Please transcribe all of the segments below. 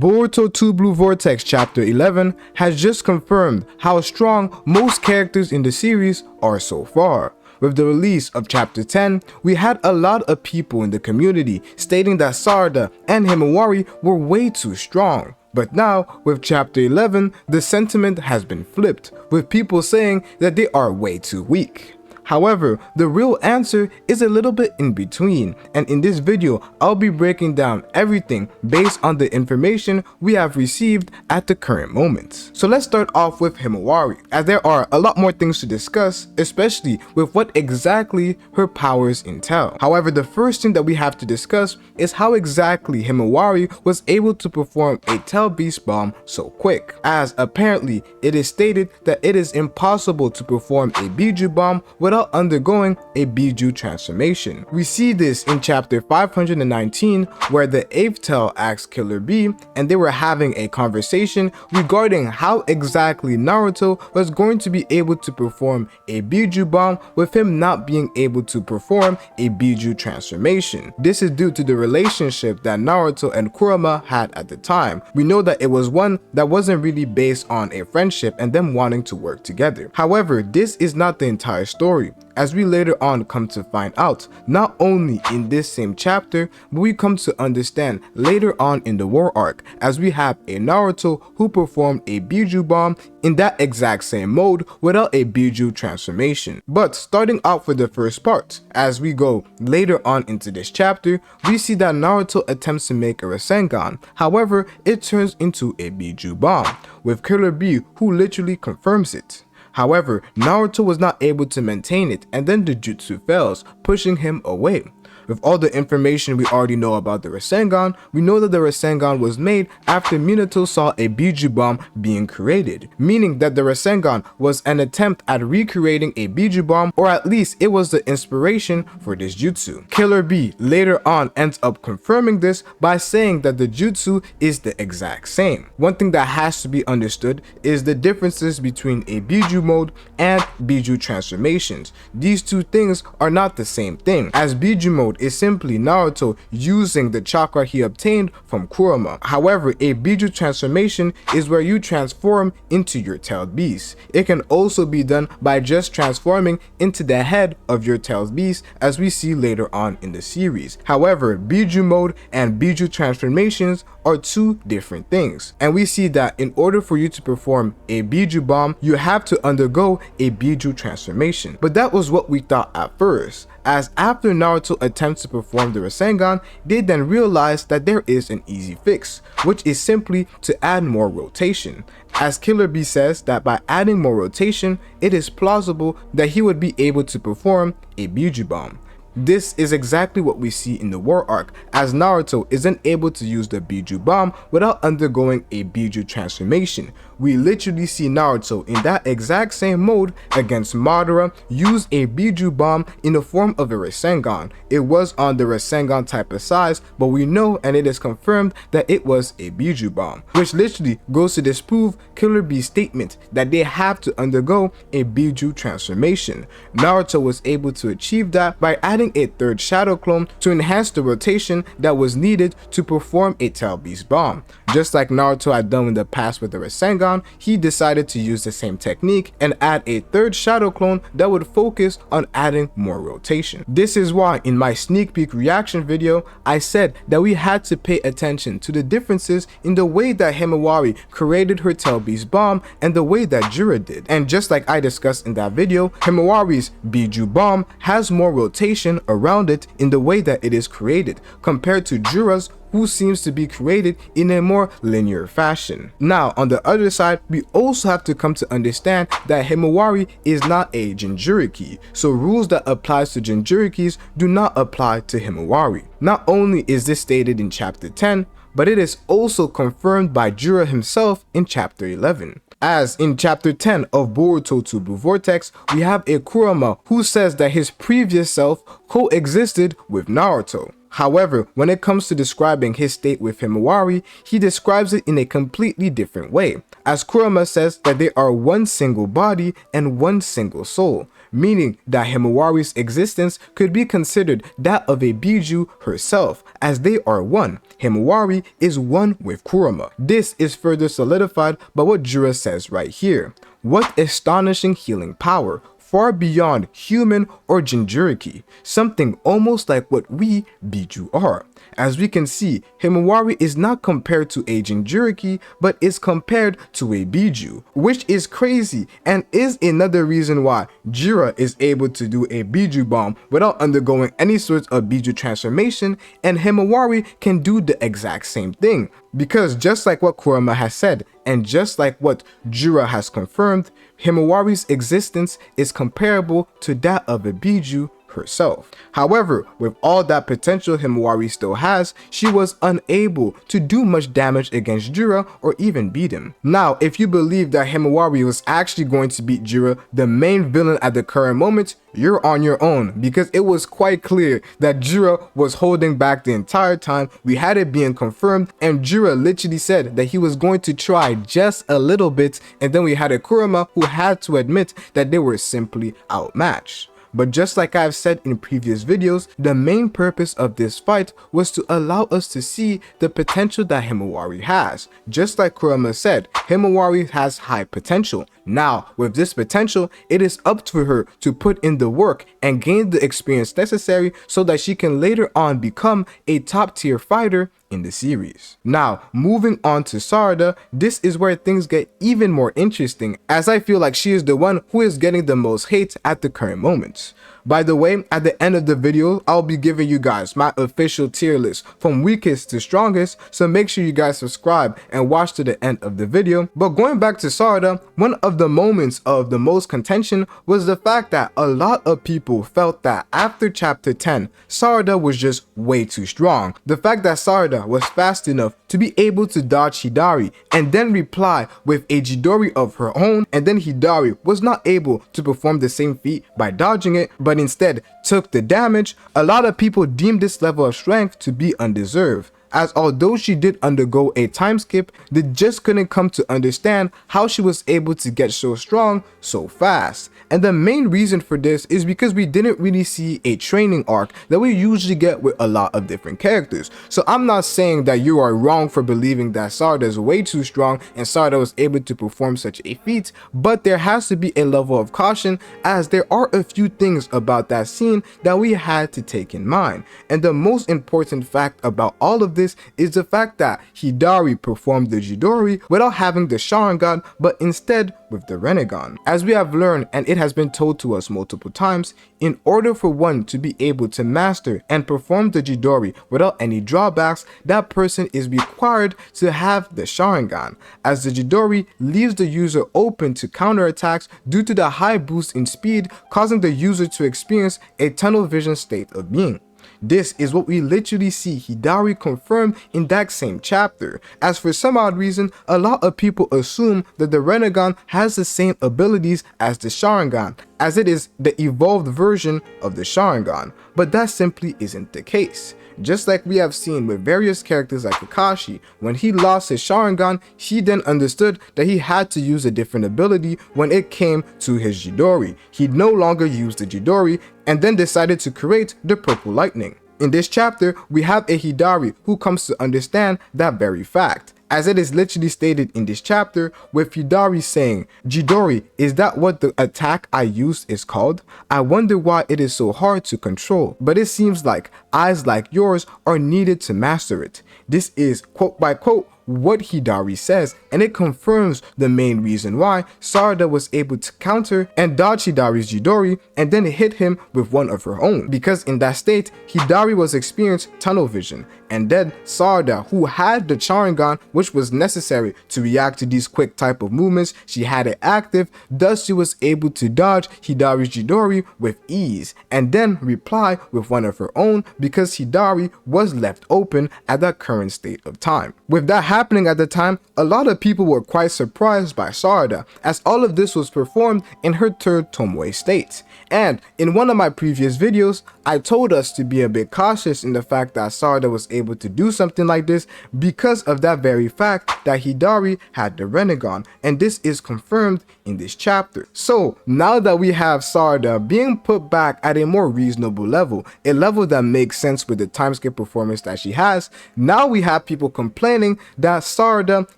Boruto 2 Blue Vortex Chapter 11 has just confirmed how strong most characters in the series are so far. With the release of Chapter 10, we had a lot of people in the community stating that Sarada and Himawari were way too strong. But now, with Chapter 11, the sentiment has been flipped, with people saying that they are way too weak. However, the real answer is a little bit in between, and in this video, I'll be breaking down everything based on the information we have received at the current moment. So let's start off with Himawari, as there are a lot more things to discuss, especially with what exactly her powers entail. However, the first thing that we have to discuss is how exactly Himawari was able to perform a Tail Beast Bomb so quick, as apparently it is stated that it is impossible to perform a Biju Bomb without undergoing a Biju transformation. We see this in chapter 519 where the 8th tail asked Killer B and they were having a conversation regarding how exactly Naruto was going to be able to perform a Biju Bomb with him not being able to perform a Biju transformation. This is due to the relationship that Naruto and Kurama had at the time. We know that it was one that wasn't really based on a friendship and them wanting to work together. However, this is not the entire story, as we later on come to find out, not only in this same chapter, but we come to understand later on in the war arc, as we have a Naruto who performed a Biju Bomb in that exact same mode without a Biju transformation. But starting out for the first part, as we go later on into this chapter, we see that Naruto attempts to make a Rasengan. However, it turns into a Biju Bomb, with Killer B who literally confirms it. However, Naruto was not able to maintain it, and then the jutsu fails, pushing him away. With all the information we already know about the Rasengan, we know that the Rasengan was made after Minato saw a Biju Bomb being created, meaning that the Rasengan was an attempt at recreating a Biju Bomb, or at least it was the inspiration for this jutsu. Killer B later on ends up confirming this by saying that the jutsu is the exact same. One thing that has to be understood is the differences between a Biju mode and Biju transformations. These two things are not the same thing, as Biju mode is simply Naruto using the chakra he obtained from Kurama. However, a Biju transformation is where you transform into your tailed beast. It can also be done by just transforming into the head of your tailed beast, as we see later on in the series. However, Biju mode and Biju transformations are two different things, and we see that in order for you to perform a Biju Bomb, you have to undergo a Biju transformation. But that was what we thought at first, as after Naruto attempts to perform the Rasengan, they then realize that there is an easy fix, which is simply to add more rotation. As Killer B says that by adding more rotation, it is plausible that he would be able to perform a Biju Bomb. This is exactly what we see in the war arc, as Naruto isn't able to use the Biju Bomb without undergoing a Biju transformation. We literally see Naruto in that exact same mode against Madara use a Biju Bomb in the form of a Rasengan. It was on the Rasengan type of size, but we know and it is confirmed that it was a Biju Bomb, which literally goes to disprove Killer B's statement that they have to undergo a Biju transformation. Naruto was able to achieve that by adding a third shadow clone to enhance the rotation that was needed to perform a Tail Beast Bomb. Just like Naruto had done in the past with the Rasengan, he decided to use the same technique and add a third shadow clone that would focus on adding more rotation. This is why in my sneak peek reaction video, I said that we had to pay attention to the differences in the way that Himawari created her Tail Beast Bomb and the way that Jura did. And just like I discussed in that video, Himawari's Biju Bomb has more rotation around it in the way that it is created, compared to Jura's, who seems to be created in a more linear fashion. Now, on the other side, we also have to come to understand that Himawari is not a Jinchuriki, so rules that applies to Jinchurikis do not apply to Himawari. Not only is this stated in chapter 10, but it is also confirmed by Jura himself in chapter 11. As in chapter 10 of Boruto 2 Blue Vortex, we have a Kurama who says that his previous self coexisted with Naruto. However, when it comes to describing his state with Himawari, he describes it in a completely different way, as Kurama says that they are one single body and one single soul, meaning that Himawari's existence could be considered that of a Biju herself, as they are one. Himawari is one with Kurama. This is further solidified by what Jura says right here. What astonishing healing power, far beyond human or Jinchuriki, something almost like what we Biju are. As we can see, Himawari is not compared to a Jinchuriki, but is compared to a Biju, which is crazy and is another reason why Jira is able to do a Biju bomb without undergoing any sort of Biju transformation, and Himawari can do the exact same thing. Because just like what Kurama has said, and just like what Jura has confirmed, Himawari's existence is comparable to that of a Biju herself. However, with all that potential Himawari still has, she was unable to do much damage against Jura or even beat him. Now, if you believe that Himawari was actually going to beat Jura, the main villain at the current moment, you're on your own, because it was quite clear that Jura was holding back the entire time. We had it being confirmed, and Jura literally said that he was going to try just a little bit, and then we had a Kurama who had to admit that they were simply outmatched. But just like I've said in previous videos, the main purpose of this fight was to allow us to see the potential that Himawari has. Just like Kurama said, Himawari has high potential. Now, with this potential, it is up to her to put in the work and gain the experience necessary so that she can later on become a top tier fighter in the series. Now, moving on to Sarada, this is where things get even more interesting, as I feel like she is the one who is getting the most hate at the current moment. By the way, at the end of the video, I'll be giving you guys my official tier list from weakest to strongest, so make sure you guys subscribe and watch to the end of the video. But going back to Sarada, one of the moments of the most contention was the fact that a lot of people felt that after chapter 10, Sarada was just way too strong. The fact that Sarada was fast enough to be able to dodge Hidari and then reply with a Jidori of her own, and then Hidari was not able to perform the same feat by dodging it, but instead took the damage. A lot of people deemed this level of strength to be undeserved, as although she did undergo a time skip, they just couldn't come to understand how she was able to get so strong so fast. And the main reason for this is because we didn't really see a training arc that we usually get with a lot of different characters. So I'm not saying that you are wrong for believing that Sarada is way too strong and Sarada was able to perform such a feat, but there has to be a level of caution, as there are a few things about that scene that we had to take in mind. And the most important fact about all of this is the fact that Hidari performed the Jidori without having the Sharingan, but instead with the Rinnegan. As we have learned, and it has been told to us multiple times, in order for one to be able to master and perform the Jidori without any drawbacks, that person is required to have the Sharingan, as the Jidori leaves the user open to counterattacks due to the high boost in speed, causing the user to experience a tunnel vision state of being. This is what we literally see Hidari confirm in that same chapter, as for some odd reason, a lot of people assume that the Rinnegan has the same abilities as the Sharingan, as it is the evolved version of the Sharingan, but that simply isn't the case. Just like we have seen with various characters like Kakashi, when he lost his Sharingan, he then understood that he had to use a different ability when it came to his Jidori. He no longer used the Jidori and then decided to create the Purple Lightning. In this chapter, we have a Hidari who comes to understand that very fact, as it is literally stated in this chapter, with Hidari saying, "Jidori, is that what the attack I used is called? I wonder why it is so hard to control, but it seems like eyes like yours are needed to master it." This is quote by quote what Hidari says, and it confirms the main reason why Sarada was able to counter and dodge Hidari's Jidori and then hit him with one of her own, because in that state Hidari was experiencing tunnel vision, and then Sarada, who had the Sharingan which was necessary to react to these quick type of movements, she had it active, thus she was able to dodge Hidari's Jidori with ease and then reply with one of her own, because Hidari was left open at that current state of time. With that happening at the time, a lot of people were quite surprised by Sarada, as all of this was performed in her third Tomoe state. And in one of my previous videos, I told us to be a bit cautious in the fact that Sarada was able to do something like this because of that very fact that Hidari had the Rinnegan, and this is confirmed in this chapter. So now that we have Sarada being put back at a more reasonable level, a level that makes sense with the time skip performance that she has, now we have people complaining that Sarada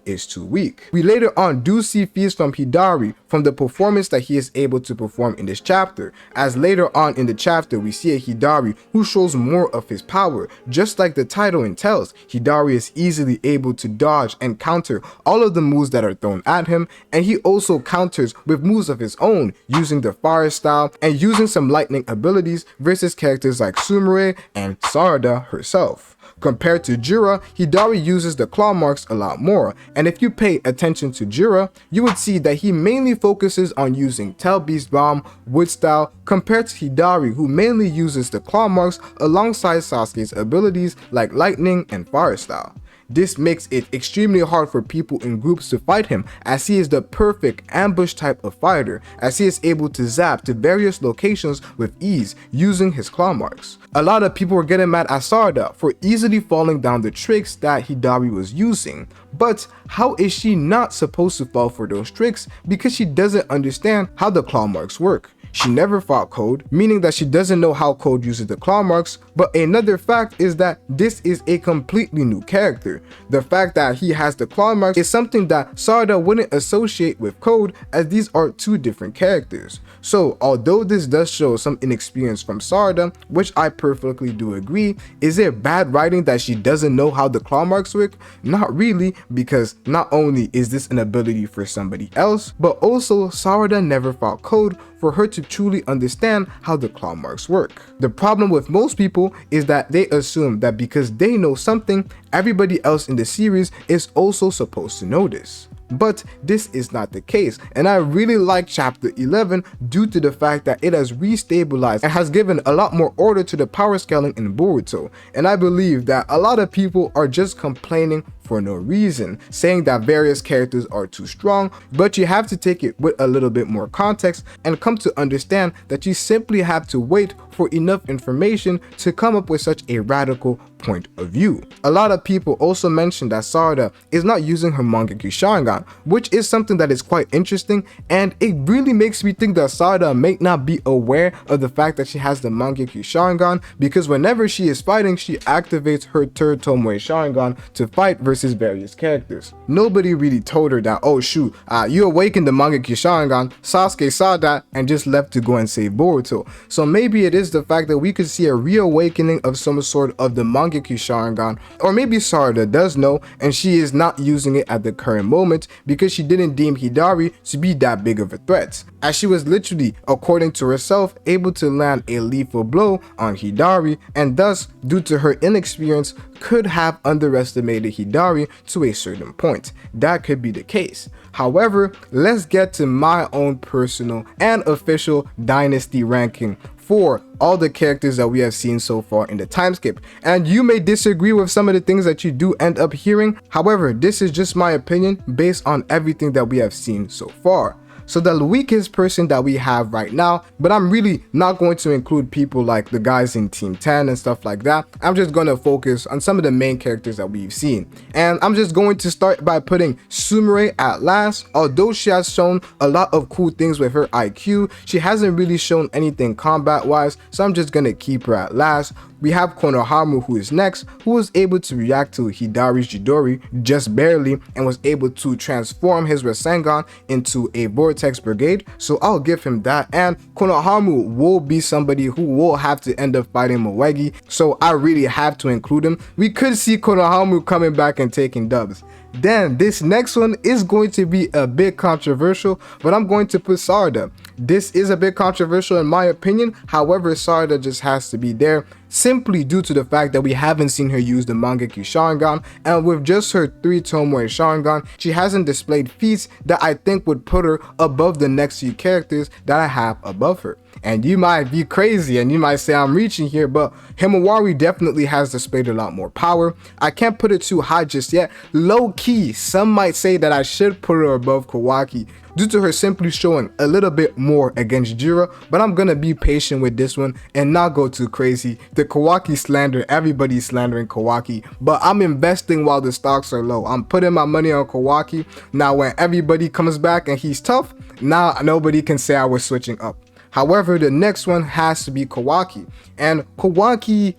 is too weak. We later on do see feats from Hidari from the performance that he is able to perform in this chapter, as later on in the chapter we see a Hidari who shows more of his power. Just like the title entails, Hidari is easily able to dodge and counter all of the moves that are thrown at him, and he also counters with moves of his own, using the fire style and using some lightning abilities versus characters like Sumire and Sarada herself. Compared to Jira, Hidari uses the claw marks a lot more, and if you pay attention to Jira, you would see that he mainly focuses on using Tail Beast Bomb, Wood Style, compared to Hidari, who mainly uses the claw marks alongside Sasuke's abilities like Lightning and Fire Style. This makes it extremely hard for people in groups to fight him, as he is the perfect ambush type of fighter, as he is able to zap to various locations with ease using his claw marks. A lot of people were getting mad at Sarada for easily falling down the tricks that Hidari was using, but how is she not supposed to fall for those tricks? Because she doesn't understand how the claw marks work. She never fought Code, meaning that she doesn't know how Code uses the claw marks, but another fact is that this is a completely new character. The fact that he has the claw marks is something that Sarada wouldn't associate with Code, as these are two different characters. So although this does show some inexperience from Sarada, which I perfectly do agree, is it bad writing that she doesn't know how the claw marks work? Not really, because not only is this an ability for somebody else, but also Sarada never fought Code for her to truly understand how the claw marks work. The problem with most people is that they assume that because they know something, everybody else in the series is also supposed to know this. But this is not the case, and I really like chapter 11 due to the fact that it has restabilized and has given a lot more order to the power scaling in Boruto, and I believe that a lot of people are just complaining for no reason, saying that various characters are too strong, but you have to take it with a little bit more context and come to understand that you simply have to wait for enough information to come up with such a radical point of view. A lot of people also mentioned that Sarada is not using her Mangekyo Sharingan, which is something that is quite interesting, and it really makes me think that Sarada may not be aware of the fact that she has the Mangekyo Sharingan, because whenever she is fighting, she activates her third Tomoe Sharingan to fight versus various characters. Nobody really told her that, oh shoot, you awakened the Mangekyo Sharingan, Sasuke saw that and just left to go and save Boruto. So maybe it is the fact that we could see a reawakening of some sort of the Mangekyo Sharingan, or maybe Sarada does know and she is not using it at the current moment because she didn't deem Hidari to be that big of a threat, as she was literally, according to herself, able to land a lethal blow on Hidari, and thus, due to her inexperience, could have underestimated Hidari to a certain point. That could be the case. However, let's get to my own personal and official Dynasty ranking for all the characters that we have seen so far in the time skip, and you may disagree with some of the things that you do end up hearing. However, this is just my opinion based on everything that we have seen so far. So the weakest person that we have right now, but I'm really not going to include people like the guys in Team 10 and stuff like that. I'm just going to focus on some of the main characters that we've seen. And I'm just going to start by putting Sumire at last. Although she has shown a lot of cool things with her IQ, she hasn't really shown anything combat wise, so I'm just going to keep her at last. We have Konohamaru, who is next, who was able to react to Hidari's Chidori just barely and was able to transform his Rasengan into a Vortex Brigade, so I'll give him that. And Konohamaru will be somebody who will have to end up fighting Moegi, so I really have to include him. We could see Konohamaru coming back and taking dubs. Then this next one is going to be a bit controversial, but I'm going to put Sarada. This is a bit controversial in my opinion, however Sarada just has to be there, simply due to the fact that we haven't seen her use the Mangekyo Sharingan, and with just her 3 Tomoe Sharingan, she hasn't displayed feats that I think would put her above the next few characters that I have above her. And you might be crazy and you might say I'm reaching here, but Himawari definitely has displayed a lot more power. I can't put it too high just yet. Low key, some might say that I should put her above Kawaki due to her simply showing a little bit more against Jira, but I'm gonna be patient with this one and not go too crazy. The Kawaki slander, everybody's slandering Kawaki, but I'm investing while the stocks are low. I'm putting my money on Kawaki. Now when everybody comes back and he's tough, now nobody can say I was switching up. However, the next one has to be Kawaki, and Kawaki,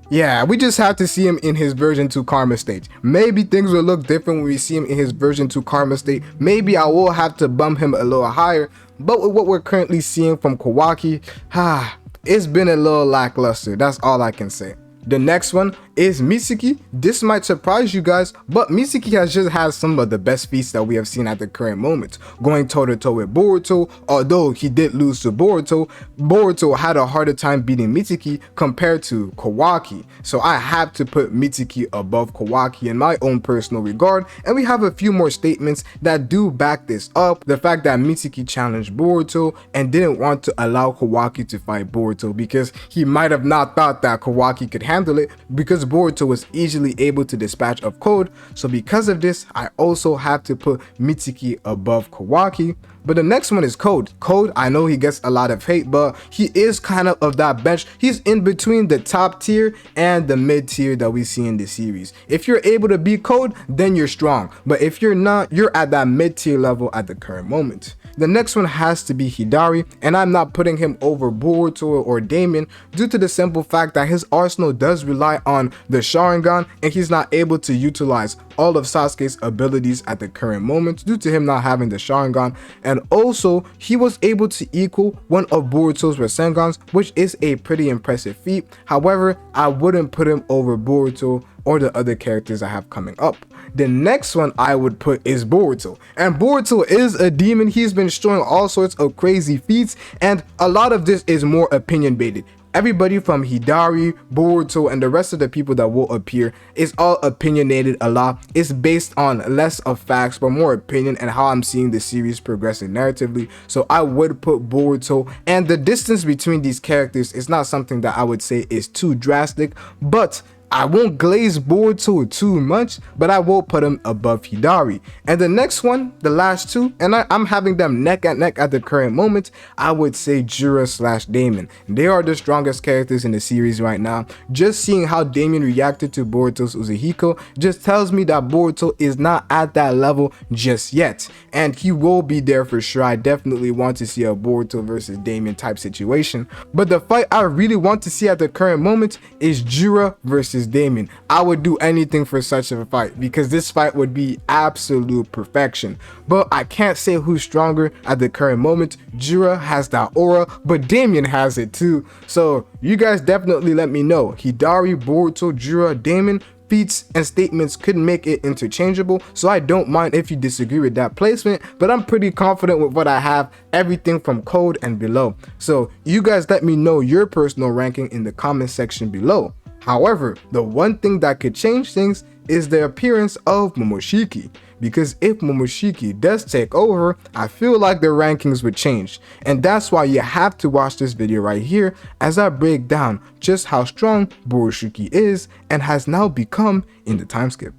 yeah, we just have to see him in his version 2 karma stage. Maybe things will look different when we see him in his version 2 karma state. Maybe I will have to bump him a little higher, but with what we're currently seeing from Kawaki, it's been a little lackluster. That's all I can say. The next one is Mitsuki. This might surprise you guys, but Mitsuki has just had some of the best feats that we have seen at the current moment. Going toe to toe with Boruto, although he did lose to Boruto, Boruto had a harder time beating Mitsuki compared to Kawaki. So I have to put Mitsuki above Kawaki in my own personal regard, and we have a few more statements that do back this up. The fact that Mitsuki challenged Boruto and didn't want to allow Kawaki to fight Boruto because he might have not thought that Kawaki could handle it, because Boruto was easily able to dispatch of Code. So because of this, I also have to put Mitsuki above Kawaki. But the next one is Code. Code, I know he gets a lot of hate, but he is kind of that bench. He's in between the top tier and the mid tier that we see in the series. If you're able to beat Code, then you're strong. But if you're not, you're at that mid tier level at the current moment. The next one has to be Hidari, and I'm not putting him over Boruto or Damien due to the simple fact that his arsenal does rely on the Sharingan, and he's not able to utilize all of Sasuke's abilities at the current moment due to him not having the Sharingan. And also, he was able to equal one of Boruto's Rasengans, which is a pretty impressive feat. However, I wouldn't put him over Boruto or the other characters I have coming up. The next one I would put is Boruto, and Boruto is a demon. He's been showing all sorts of crazy feats, and a lot of this is more opinion baited. Everybody from Hidari, Boruto, and the rest of the people that will appear is all opinionated a lot. It's based on less of facts but more opinion and how I'm seeing the series progressing narratively. So I would put Boruto, and the distance between these characters is not something that I would say is too drastic, but I won't glaze Boruto too much, but I will put him above Hidari. And the next one, the last two, and I'm having them neck and neck at the current moment, I would say Jura/Damon. They are the strongest characters in the series right now. Just seeing how Damon reacted to Boruto's Uzuhiko just tells me that Boruto is not at that level just yet, and he will be there for sure. I definitely want to see a Boruto versus Damon type situation, but the fight I really want to see at the current moment is Jura versus Damon. I would do anything for such a fight because this fight would be absolute perfection. But I can't say who's stronger at the current moment. Jura has that aura, but Damon has it too. So you guys definitely let me know. Hidari, Boruto, Jura, Damon, feats and statements could make it interchangeable, so I don't mind if you disagree with that placement, but I'm pretty confident with what I have, everything from Code and below. So you guys let me know your personal ranking in the comment section below. However, the one thing that could change things is the appearance of Momoshiki, because if Momoshiki does take over, I feel like the rankings would change, and that's why you have to watch this video right here as I break down just how strong Momoshiki is and has now become in the time skip.